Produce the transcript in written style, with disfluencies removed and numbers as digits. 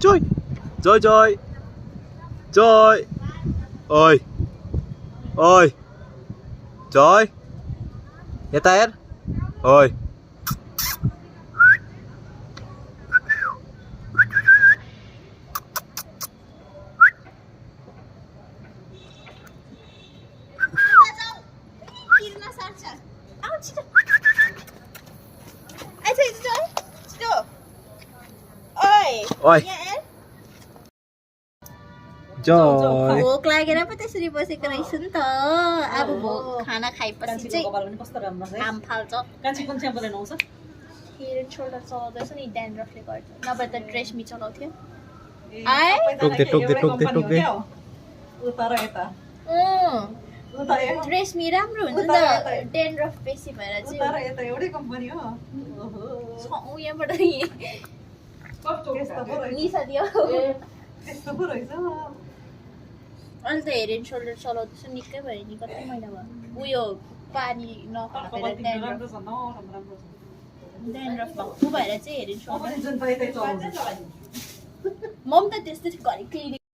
Joy! Joy, Joy! Joy! Ôi! Ôi! Joy! यता हेर ओइ ओइ Joy! भोक लागेर पो त्यसरी बसेको रहेछ नि त अब भोक खाना खाएपछि चाहिँ हाम फाल्छ हेड एन्ड सोल्डर चलाउँदैछ नि ड्यान्ड्रफले गर्छ नभए त ट्रेसमी चलाउँथ्यो टोक्दे ट्रेसमी राम्रो हुन्छ नि त ड्यान्ड्रफ बेसी भएर चाहिँ उयोबाट निसा दियो अहिले त हेड एन्ड सोल्डर चलाउँदैछु निकै भयो नि कति महिना भयो उयो पानी नखपेर ड्यान्ड्रफ भएको भएर चाहिँ हेड एन्ड सोल्डर म पनि त त्यस्तै घरि क्लिनिक